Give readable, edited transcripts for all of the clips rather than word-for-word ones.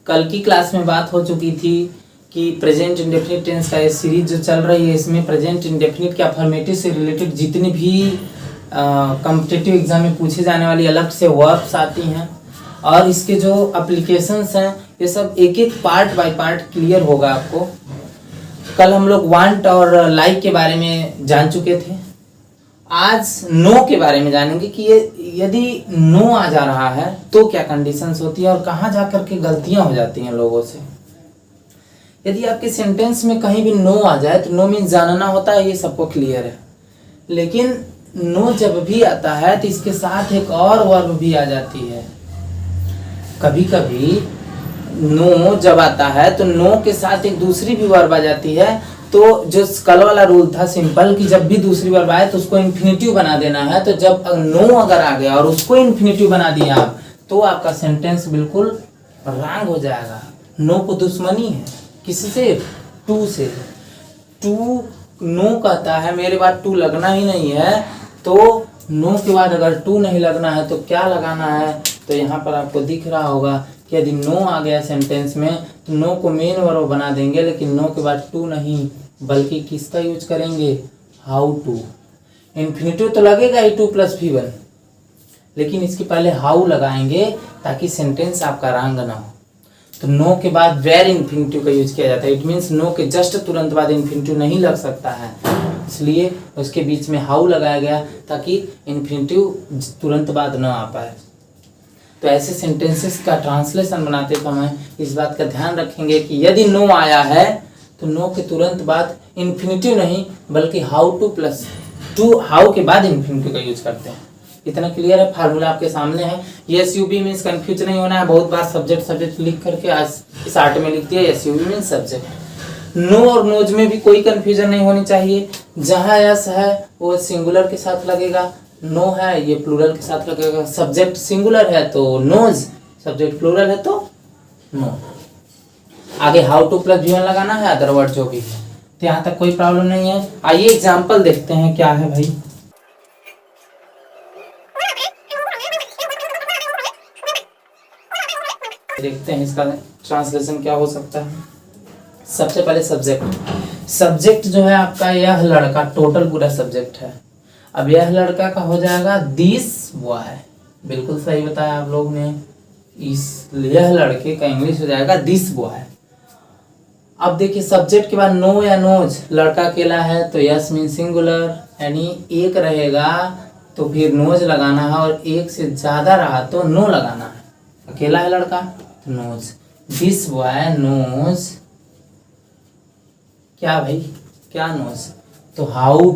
कल की क्लास में बात हो चुकी थी कि प्रेजेंट इंडेफिनिट टेंस का ये सीरीज जो चल रही है, इसमें प्रेजेंट इंडेफिनिट के अफर्मेटिव से रिलेटेड जितनी भी कॉम्पिटिटिव एग्जाम में पूछे जाने वाली अलग से वर्ब्स आती हैं और इसके जो एप्लीकेशंस हैं ये सब एक एक पार्ट बाय पार्ट क्लियर होगा आपको। कल हम लोग वांट और लाइक के बारे में जान चुके थे। आज नो के बारे में जानेंगे कि ये यदि नो आ जा रहा है तो क्या कंडीशंस होती है और कहाँ जा करके गलतियां हो जाती हैं लोगों से। यदि आपके सेंटेंस में कहीं भी नो आ जाए तो नो मीन्स जानना होता है, ये सबको क्लियर है। लेकिन नो जब भी आता है तो इसके साथ एक और वर्ब भी आ जाती है। कभी कभी नो जब आता है तो नो के साथ एक दूसरी भी वर्ब आ जाती है। तो जो कल वाला रूल था सिंपल कि जब भी दूसरी वर्ब आए तो उसको इन्फिनिटिव बना देना है। तो जब नो अगर आ गया और उसको इन्फिनिटिव बना दिया आप तो आपका सेंटेंस बिल्कुल रॉन्ग हो जाएगा। नो को दुश्मनी है किससे? टू से। टू नो कहता है मेरे बाद टू लगना ही नहीं है, तो नो के बाद अगर टू नहीं लगना है तो क्या लगाना है? तो यहाँ पर आपको दिख रहा होगा कि यदि नो आ गया सेंटेंस में तो नो को मेन वर्ब बना देंगे, लेकिन नो के बाद टू नहीं बल्कि किसका यूज करेंगे? How to. इन्फिनिटिव तो लगेगा ही टू प्लस V1, लेकिन इसके पहले हाउ लगाएंगे ताकि सेंटेंस आपका रॉन्ग ना हो। तो नो के बाद वेर इन्फिनिटिव का यूज किया जाता है। इट मीन्स नो के जस्ट तुरंत बाद इन्फिनिटिव नहीं लग सकता है, इसलिए उसके बीच में हाउ लगाया गया ताकि इन्फिनिटिव तुरंत बाद ना आ पाए। तो ऐसे सेंटेंसेस का ट्रांसलेशन बनाते समय इस बात का ध्यान रखेंगे कि यदि नो आया है तो नो के तुरंत बाद इन्फिनिटिव नहीं बल्कि how two plus two, how के बाद इन्फिनिटिव का यूज करते हैं। इतना क्लियर है? फार्मूला आपके सामने है। SUB मीन्स कंफ्यूज नहीं होना है। बहुत बार सब्जेक्ट लिख करके आज इस आर्ट में लिख दिया SUB मीन्स सब्जेक्ट। नो और नोज में भी कोई कंफ्यूजन नहीं होनी चाहिए। जहाँ यस है वो सिंगुलर के साथ लगेगा, नो है ये प्लूरल के साथ लगेगा। सब्जेक्ट सिंगुलर है तो नोज, सब्जेक्ट प्लूरल है तो नो। आगे हाउ टू प्लस V1 लगाना है, अदर वर्ड जो भी है। तो यहाँ तक कोई प्रॉब्लम नहीं है। आइए एग्जाम्पल देखते हैं क्या है भाई। देखते हैं इसका ट्रांसलेशन क्या हो सकता है। सबसे पहले सब्जेक्ट जो है आपका यह लड़का, टोटल पूरा सब्जेक्ट है। अब यह लड़का का हो जाएगा दिस बॉय। बिल्कुल सही बताया आप लोग ने। यह लड़के का इंग्लिश हो जाएगा दिस बॉय। अब देखिए सब्जेक्ट के बाद नो या नोज, लड़का अकेला है तो यस मीन सिंगुलर, यानी एक रहेगा तो फिर नोज लगाना है और एक से ज्यादा रहा तो नो लगाना है। अकेला है लड़का तो नोज। दिस बॉय नोज क्या भाई? क्या नोज? तो हाउ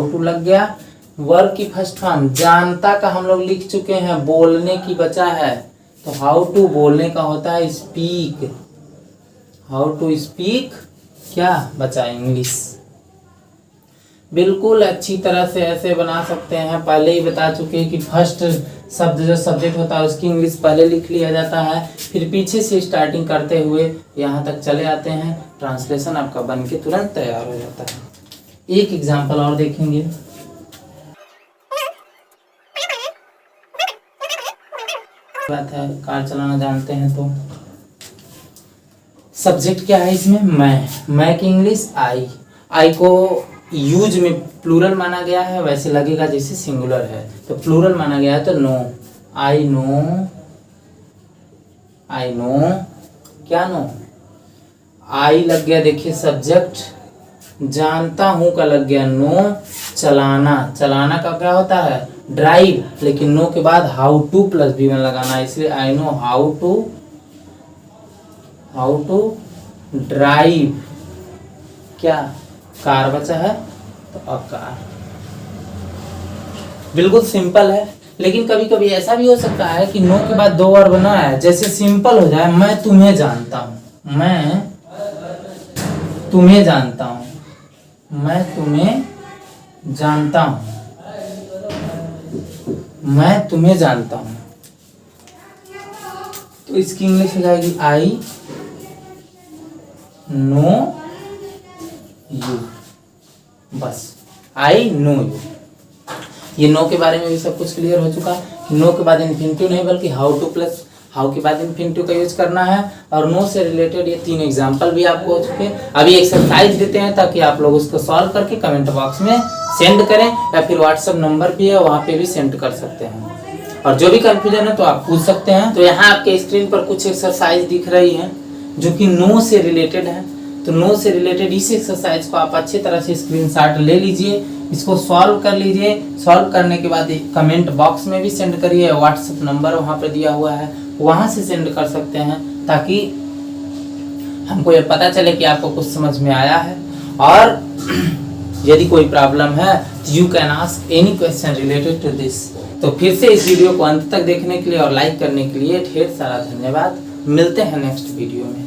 टू लग गया। वर्ब की फर्स्ट फॉर्म जानता का हम लोग लिख चुके हैं, बोलने की बचा है। तो हाउ टू बोलने का होता है स्पीक। हाउ टू स्पीक क्या बचा? इंग्लिश। बिल्कुल अच्छी तरह से ऐसे बना सकते हैं। पहले ही बता चुके हैं कि फर्स्ट शब्द जो सब्जेक्ट होता है उसकी इंग्लिश पहले लिख लिया जाता है, फिर पीछे से स्टार्टिंग करते हुए यहाँ तक चले आते हैं। ट्रांसलेशन आपका बन के तुरंत तैयार हो जाता है। एक एग्जाम्पल और देखेंगे। बात है कार चलाना जानते हैं तो सब्जेक्ट क्या है इसमें? मैं की इंग्लिश आई को यूज में प्लूरल माना गया है, वैसे लगेगा जैसे सिंगुलर है तो प्लूरल माना गया है तो नो। आई नो क्या? नो। आई लग गया देखिए सब्जेक्ट, जानता हूं का लग गया नो। चलाना का क्या होता है? ड्राइव, लेकिन नो के बाद हाउ टू प्लस V1 लगाना है, इसलिए I know how to drive क्या? कार बचा है तो अब कार। बिल्कुल सिंपल है। लेकिन कभी कभी ऐसा भी हो सकता है कि नो के बाद दो वर्ब ना आए, जैसे सिंपल हो जाए मैं तुम्हें जानता हूं, मैं तुम्हें जानता हूं, मैं तुम्हें जानता हूं, मैं तुम्हें जानता हूं। तो इसकी इंग्लिश हो जाएगी आई नो यू। बस आई नो यू। ये नो के बारे में भी सब कुछ क्लियर हो चुका। नो के बाद इन्फिनिटिव नहीं बल्कि हाउ टू प्लस हाउ के बाद इन्फिनिटिव का यूज करना है। और नो से रिलेटेड ये 3 एग्जाम्पल भी आपको हो चुके हैं। अभी एक्सरसाइज देते हैं ताकि आप लोग उसको सॉल्व करके कमेंट बॉक्स में सेंड करें, या फिर व्हाट्सएप नंबर भी है वहाँ पे भी सेंड कर सकते हैं। और जो भी कंफ्यूजन है तो आप पूछ सकते हैं। तो यहाँ आपके स्क्रीन पर कुछ एक्सरसाइज दिख रही हैं जो कि नो से रिलेटेड है। तो नो से रिलेटेड इस एक्सरसाइज को आप अच्छी तरह से स्क्रीनशॉट ले लीजिए, इसको सॉल्व कर लीजिए। सॉल्व करने के बाद कमेंट बॉक्स में भी सेंड करिए, व्हाट्सएप नंबर वहाँ पर दिया हुआ है वहाँ से सेंड कर सकते हैं, ताकि हमको ये पता चले कि आपको कुछ समझ में आया है। और यदि कोई प्रॉब्लम है तो you can ask any question related to this. तो फिर से इस वीडियो को अंत तक देखने के लिए और लाइक करने के लिए ढेर सारा धन्यवाद। मिलते हैं नेक्स्ट वीडियो में।